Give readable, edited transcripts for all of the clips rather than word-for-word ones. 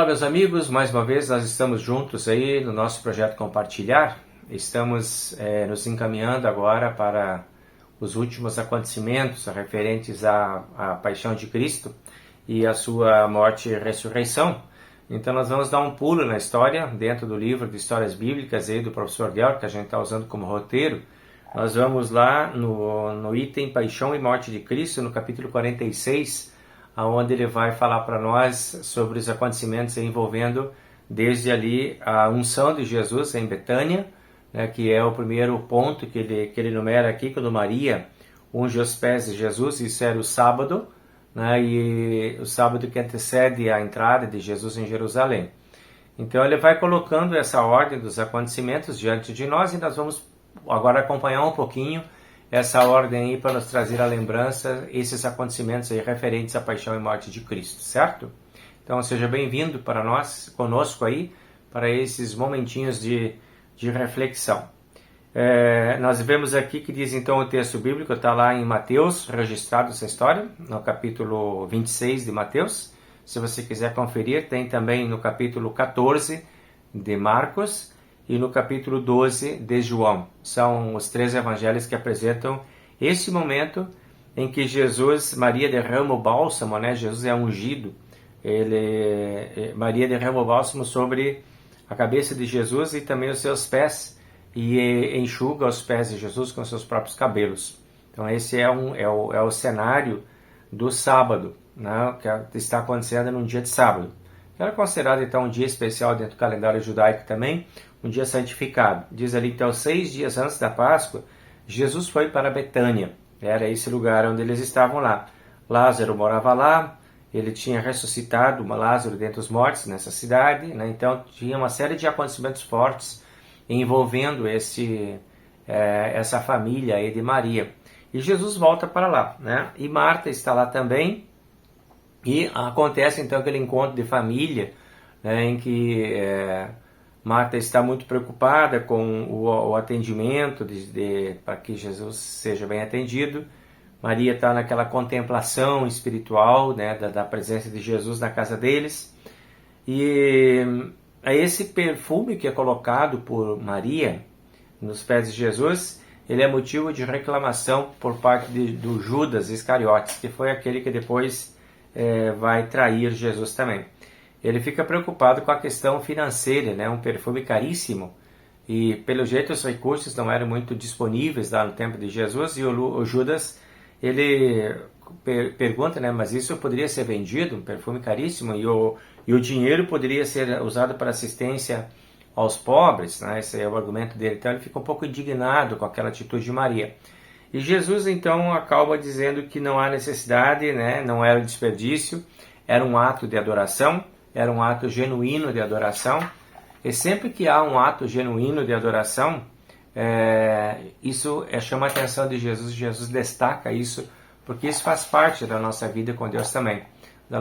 Olá, meus amigos, mais uma vez nós estamos juntos aí no nosso projeto Compartilhar. Estamos nos encaminhando agora para os últimos acontecimentos referentes à paixão de Cristo e a sua morte e ressurreição. Então nós vamos dar um pulo na história, dentro do livro de Histórias Bíblicas aí do professor Guel, que a gente está usando como roteiro. Nós vamos lá no item Paixão e Morte de Cristo, no capítulo 46, onde ele vai falar para nós sobre os acontecimentos envolvendo desde ali a unção de Jesus em Betânia, né, que é o primeiro ponto que ele enumera aqui, quando Maria unge os pés de Jesus. Isso era o sábado, né, e o sábado que antecede a entrada de Jesus em Jerusalém. Então ele vai colocando essa ordem dos acontecimentos diante de nós, e nós vamos agora acompanhar um pouquinho essa ordem aí para nos trazer à lembrança esses acontecimentos aí referentes à paixão e morte de Cristo, certo? Então seja bem-vindo para nós, conosco aí, para esses momentinhos de reflexão. Nós vemos aqui que diz então o texto bíblico, está lá em Mateus, registrado essa história, no capítulo 26 de Mateus. Se você quiser conferir, tem também no capítulo 14 de Marcos, e no capítulo 12 de João. São os três evangelhos que apresentam esse momento em que Maria derrama o bálsamo, né? Jesus é ungido, Maria derrama o bálsamo sobre a cabeça de Jesus e também os seus pés, e enxuga os pés de Jesus com seus próprios cabelos. Então esse é o cenário do sábado, né? Que está acontecendo num dia de sábado. Era considerado então um dia especial dentro do calendário judaico também, um dia santificado. Diz ali, então, 6 dias antes da Páscoa, Jesus foi para Betânia. Era esse lugar onde eles estavam lá. Lázaro morava lá, ele tinha ressuscitado Lázaro dentre os mortos nessa cidade, né? Então tinha uma série de acontecimentos fortes envolvendo essa família aí de Maria. E Jesus volta para lá, né? E Marta está lá também, e acontece então aquele encontro de família, né, em que Marta está muito preocupada com o atendimento para que Jesus seja bem atendido. Maria está naquela contemplação espiritual, né, da presença de Jesus na casa deles. E esse perfume que é colocado por Maria nos pés de Jesus, ele é motivo de reclamação por parte do Judas Iscariotes, que foi aquele que depois vai trair Jesus também. Ele fica preocupado com a questão financeira, né? Um perfume caríssimo, e pelo jeito os recursos não eram muito disponíveis lá no tempo de Jesus, e o Judas, ele pergunta, né? Mas isso poderia ser vendido, um perfume caríssimo, e o dinheiro poderia ser usado para assistência aos pobres, né? Esse é o argumento dele. Então ele fica um pouco indignado com aquela atitude de Maria. E Jesus então acalma dizendo que não há necessidade, né? Não era um desperdício, era um ato de adoração, era um ato genuíno de adoração. E sempre que há um ato genuíno de adoração, isso chama a atenção de Jesus. Jesus destaca isso, porque isso faz parte da nossa vida com Deus também, do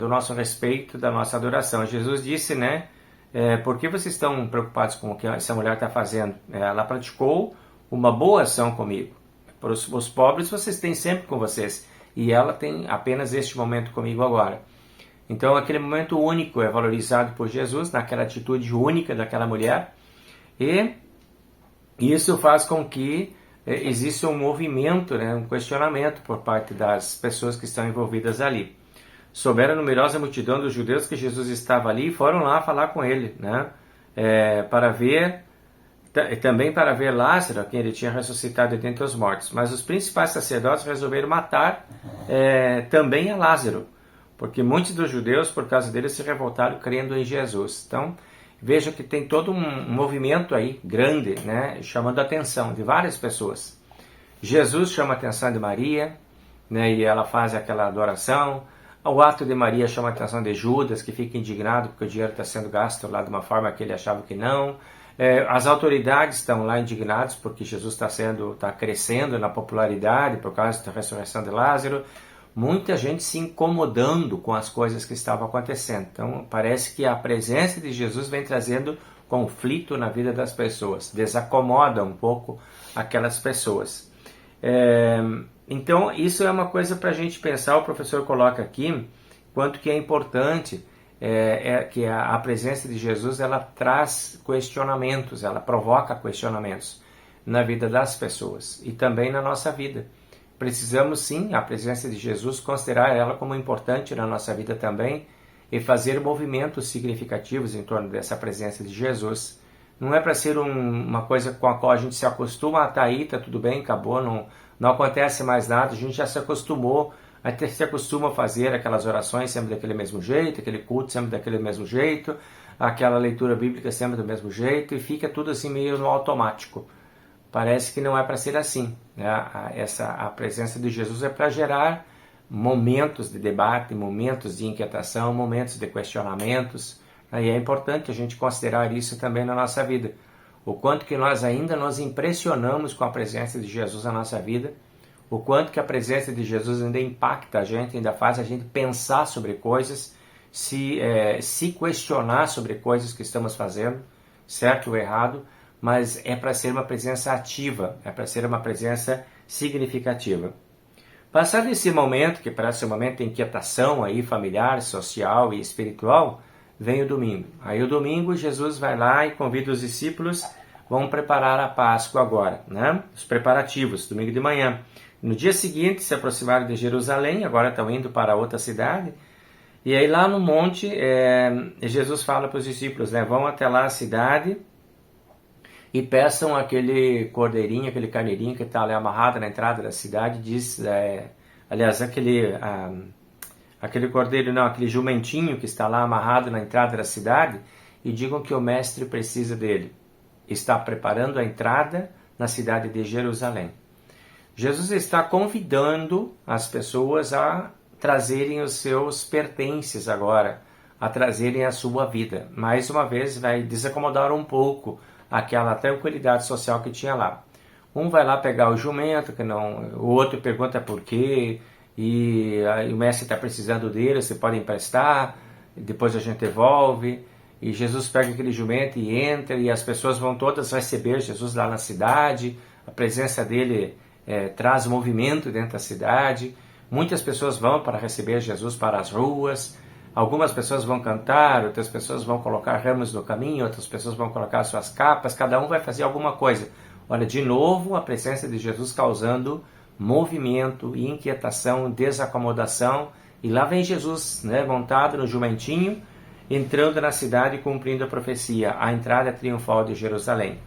nosso respeito, da nossa adoração. Jesus disse, né? Por que vocês estão preocupados com o que essa mulher está fazendo? Ela praticou uma boa ação comigo. Para os pobres vocês têm sempre com vocês, e ela tem apenas este momento comigo agora. Então aquele momento único é valorizado por Jesus, naquela atitude única daquela mulher, e isso faz com que exista um movimento, né, um questionamento por parte das pessoas que estão envolvidas ali. Souberam a numerosa multidão dos judeus que Jesus estava ali e foram lá falar com ele, né, também para ver Lázaro, a quem ele tinha ressuscitado dentre os mortos. Mas os principais sacerdotes resolveram matar também a Lázaro, porque muitos dos judeus, por causa dele, se revoltaram crendo em Jesus. Então, veja que tem todo um movimento aí grande, né, chamando a atenção de várias pessoas. Jesus chama a atenção de Maria, né, e ela faz aquela adoração. O ato de Maria chama a atenção de Judas, que fica indignado porque o dinheiro está sendo gasto lá de uma forma que ele achava que não. As autoridades estão lá indignadas porque Jesus está crescendo na popularidade por causa da ressurreição de Lázaro. Muita gente se incomodando com as coisas que estavam acontecendo. Então parece que a presença de Jesus vem trazendo conflito na vida das pessoas, desacomoda um pouco aquelas pessoas. Então isso é uma coisa para a gente pensar. O professor coloca aqui quanto que é importante que a presença de Jesus ela traz questionamentos, ela provoca questionamentos na vida das pessoas e também na nossa vida. Precisamos sim, a presença de Jesus, considerar ela como importante na nossa vida também e fazer movimentos significativos em torno dessa presença de Jesus. Não é para ser uma coisa com a qual a gente se acostuma, tá aí, tá tudo bem, acabou, não acontece mais nada, a gente já se acostumou, até se acostuma a fazer aquelas orações sempre daquele mesmo jeito, aquele culto sempre daquele mesmo jeito, aquela leitura bíblica sempre do mesmo jeito, e fica tudo assim meio no automático. Parece que não é para ser assim, né? A presença de Jesus é para gerar momentos de debate, momentos de inquietação, momentos de questionamentos. E é importante a gente considerar isso também na nossa vida. O quanto que nós ainda nos impressionamos com a presença de Jesus na nossa vida, o quanto que a presença de Jesus ainda impacta a gente, ainda faz a gente pensar sobre coisas, se questionar sobre coisas que estamos fazendo, certo ou errado, mas é para ser uma presença ativa, é para ser uma presença significativa. Passado esse momento, que parece um momento de inquietação aí, familiar, social e espiritual, vem o domingo. Aí o domingo Jesus vai lá e convida os discípulos, vão preparar a Páscoa agora, né? Os preparativos, domingo de manhã. No dia seguinte se aproximaram de Jerusalém, agora estão indo para outra cidade, e aí lá no monte Jesus fala para os discípulos, né? Vão até lá a cidade e peçam aquele cordeirinho, aquele carneirinho que está ali amarrado na entrada da cidade, aliás, aquele cordeiro não, aquele jumentinho que está lá amarrado na entrada da cidade, e digam que o mestre precisa dele. Está preparando a entrada na cidade de Jerusalém. Jesus está convidando as pessoas a trazerem os seus pertences agora, a trazerem a sua vida. Mais uma vez vai desacomodar um pouco aquela tranquilidade social que tinha lá. Um vai lá pegar o jumento, o outro pergunta por quê, e aí o mestre está precisando dele, você pode emprestar, depois a gente devolve, e Jesus pega aquele jumento e entra, e as pessoas vão todas receber Jesus lá na cidade, a presença dele traz movimento dentro da cidade, muitas pessoas vão para receber Jesus para as ruas, algumas pessoas vão cantar, outras pessoas vão colocar ramos no caminho, outras pessoas vão colocar suas capas, cada um vai fazer alguma coisa. Olha, de novo a presença de Jesus causando movimento, inquietação, desacomodação, e lá vem Jesus, né, montado no jumentinho, entrando na cidade e cumprindo a profecia, a entrada triunfal de Jerusalém.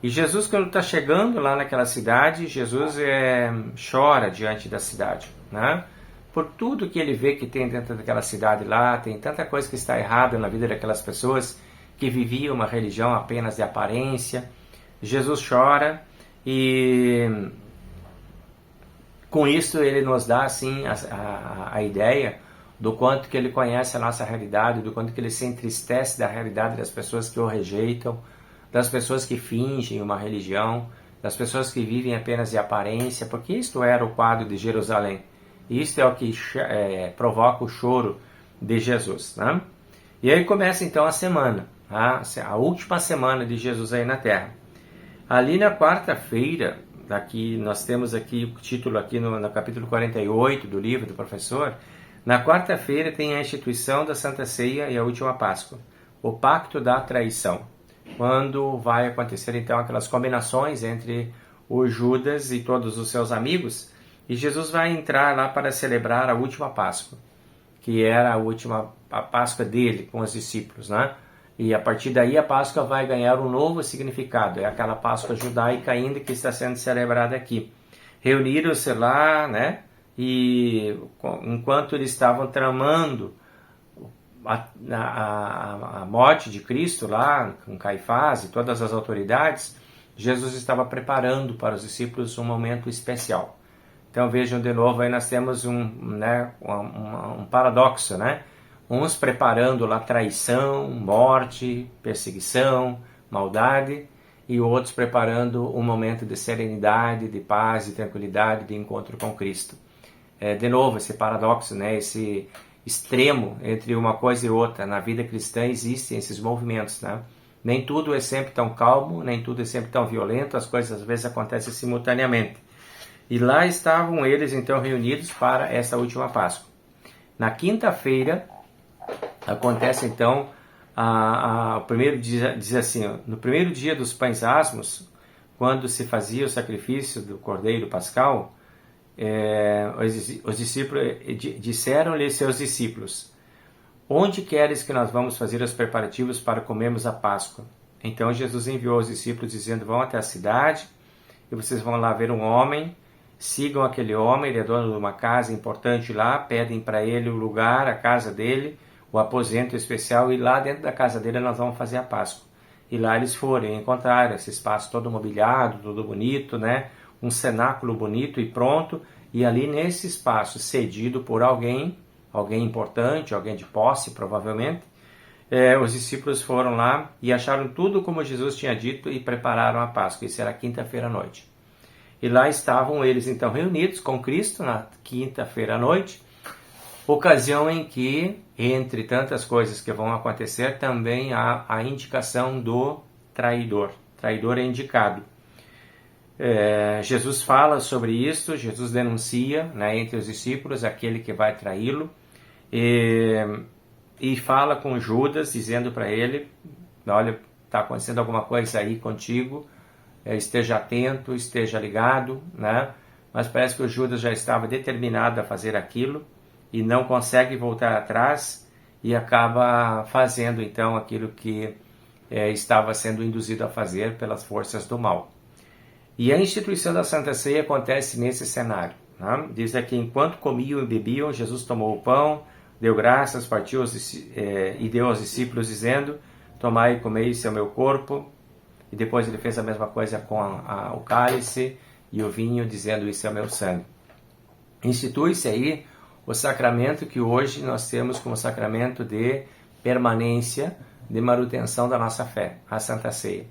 E Jesus, quando está chegando lá naquela cidade, Jesus chora diante da cidade, né? Por tudo que ele vê que tem dentro daquela cidade lá, tem tanta coisa que está errada na vida daquelas pessoas que viviam uma religião apenas de aparência. Jesus chora e com isso ele nos dá assim a ideia do quanto que ele conhece a nossa realidade, do quanto que ele se entristece da realidade das pessoas que o rejeitam, das pessoas que fingem uma religião, das pessoas que vivem apenas de aparência, porque isto era o quadro de Jerusalém. Isto é o que provoca o choro de Jesus, né? E aí começa então a semana, a última semana de Jesus aí na Terra. Ali na quarta-feira, nós temos aqui o título aqui no capítulo 48 do livro do professor. Na quarta-feira tem a instituição da Santa Ceia e a última Páscoa, o pacto da traição, quando vai acontecer então aquelas combinações entre o Judas e todos os seus amigos, e Jesus vai entrar lá para celebrar a última Páscoa, que era a Páscoa dele com os discípulos, né? E a partir daí a Páscoa vai ganhar um novo significado, é aquela Páscoa judaica ainda que está sendo celebrada aqui. Reuniram-se lá, né? E enquanto eles estavam tramando a morte de Cristo lá, com Caifás e todas as autoridades, Jesus estava preparando para os discípulos um momento especial. Então vejam de novo, aí nós temos um paradoxo, né? Uns preparando lá traição, morte, perseguição, maldade, e outros preparando um momento de serenidade, de paz, de tranquilidade, de encontro com Cristo. De novo, esse paradoxo, né? Esse extremo entre uma coisa e outra. Na vida cristã existem esses movimentos, né? Nem tudo é sempre tão calmo, nem tudo é sempre tão violento, as coisas às vezes acontecem simultaneamente. E lá estavam eles então reunidos para essa última Páscoa. Na quinta-feira, acontece então, o primeiro dia, diz assim, ó, no primeiro dia dos pães asmos, quando se fazia o sacrifício do cordeiro pascal, os discípulos disseram-lhe seus discípulos: onde queres que nós vamos fazer os preparativos para comermos a Páscoa? Então Jesus enviou os discípulos dizendo: vão até a cidade e vocês vão lá ver um homem, sigam aquele homem, ele é dono de uma casa importante lá, pedem para ele o lugar, a casa dele, o aposento especial, e lá dentro da casa dele nós vamos fazer a Páscoa. E lá eles foram e encontraram esse espaço todo mobiliado, todo bonito, né? Um cenáculo bonito e pronto, e ali nesse espaço, cedido por alguém importante, alguém de posse provavelmente, os discípulos foram lá e acharam tudo como Jesus tinha dito e prepararam a Páscoa. Isso era quinta-feira à noite. E lá estavam eles então reunidos com Cristo na quinta-feira à noite, ocasião em que, entre tantas coisas que vão acontecer, também há a indicação do traidor. Traidor é indicado. Jesus fala sobre isso, Jesus denuncia, né, entre os discípulos aquele que vai traí-lo, e fala com Judas, dizendo para ele: olha, está acontecendo alguma coisa aí contigo, esteja atento, esteja ligado, né? Mas parece que o Judas já estava determinado a fazer aquilo e não consegue voltar atrás e acaba fazendo então aquilo que estava sendo induzido a fazer pelas forças do mal. E a instituição da Santa Ceia acontece nesse cenário, né? Diz aqui: enquanto comiam e bebiam, Jesus tomou o pão, deu graças, partiu e deu aos discípulos, dizendo: tomai e comei, isso é o meu corpo. E depois ele fez a mesma coisa com o cálice e o vinho, dizendo: isso é o meu sangue. Institui-se aí o sacramento que hoje nós temos como sacramento de permanência, de manutenção da nossa fé, a Santa Ceia.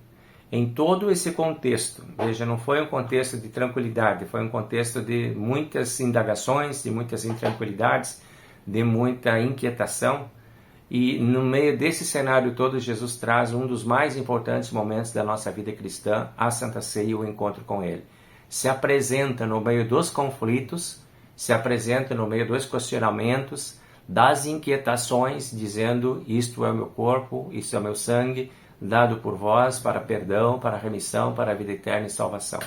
Em todo esse contexto, veja, não foi um contexto de tranquilidade, foi um contexto de muitas indagações, de muitas intranquilidades, de muita inquietação, e no meio desse cenário todo, Jesus traz um dos mais importantes momentos da nossa vida cristã, a Santa Ceia e o encontro com Ele. Se apresenta no meio dos conflitos, se apresenta no meio dos questionamentos, das inquietações, dizendo: isto é o meu corpo, isto é o meu sangue, dado por vós para perdão, para remissão, para a vida eterna e salvação.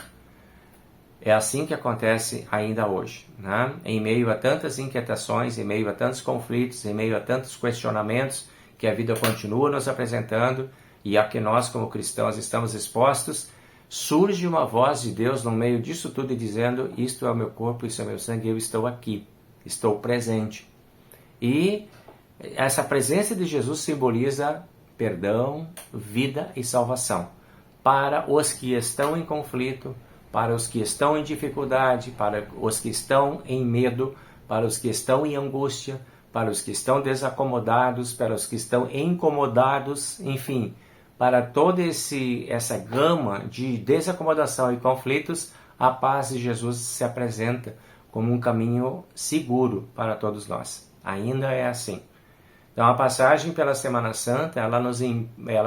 É assim que acontece ainda hoje, né? Em meio a tantas inquietações, em meio a tantos conflitos, em meio a tantos questionamentos que a vida continua nos apresentando e a que nós como cristãos estamos expostos, surge uma voz de Deus no meio disso tudo e dizendo: isto é o meu corpo, isso é o meu sangue, eu estou aqui, estou presente. E essa presença de Jesus simboliza perdão, vida e salvação para os que estão em conflito, para os que estão em dificuldade, para os que estão em medo, para os que estão em angústia, para os que estão desacomodados, para os que estão incomodados, enfim, para toda essa gama de desacomodação e conflitos, a paz de Jesus se apresenta como um caminho seguro para todos nós. Ainda é assim. Então a passagem pela Semana Santa, ela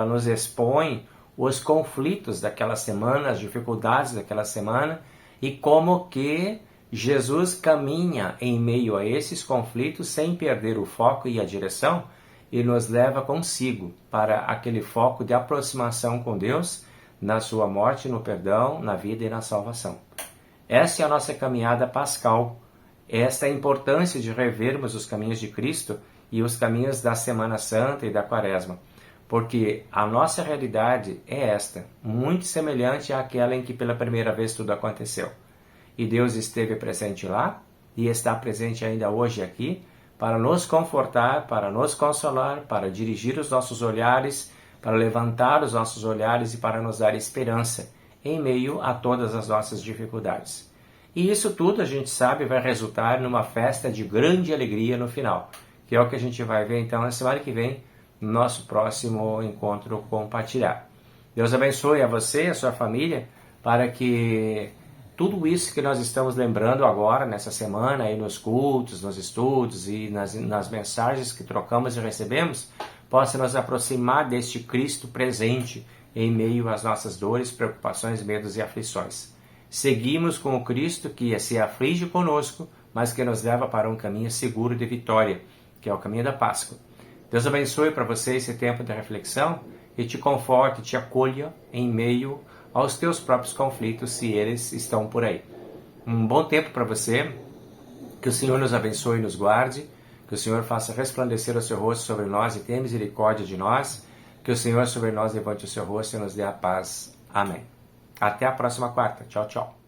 nos expõe os conflitos daquela semana, as dificuldades daquela semana, e como que Jesus caminha em meio a esses conflitos sem perder o foco e a direção, e nos leva consigo para aquele foco de aproximação com Deus, na sua morte, no perdão, na vida e na salvação. Essa é a nossa caminhada pascal. Esta é a importância de revermos os caminhos de Cristo e os caminhos da Semana Santa e da Quaresma. Porque a nossa realidade é esta, muito semelhante àquela em que pela primeira vez tudo aconteceu. E Deus esteve presente lá e está presente ainda hoje aqui para nos confortar, para nos consolar, para dirigir os nossos olhares, para levantar os nossos olhares e para nos dar esperança em meio a todas as nossas dificuldades. E isso tudo, a gente sabe, vai resultar numa festa de grande alegria no final, que é o que a gente vai ver então na semana que vem, no nosso próximo encontro compartilhar. Deus abençoe a você e a sua família para que tudo isso que nós estamos lembrando agora, nessa semana, aí nos cultos, nos estudos e nas mensagens que trocamos e recebemos, possa nos aproximar deste Cristo presente em meio às nossas dores, preocupações, medos e aflições. Seguimos com o Cristo que se aflige conosco, mas que nos leva para um caminho seguro de vitória, que é o caminho da Páscoa. Deus abençoe para você esse tempo de reflexão e te conforte, te acolha em meio aos teus próprios conflitos, se eles estão por aí. Um bom tempo para você, que o Senhor nos abençoe e nos guarde, que o Senhor faça resplandecer o seu rosto sobre nós e tenha misericórdia de nós, que o Senhor sobre nós levante o seu rosto e nos dê a paz. Amém. Até a próxima quarta. Tchau, tchau.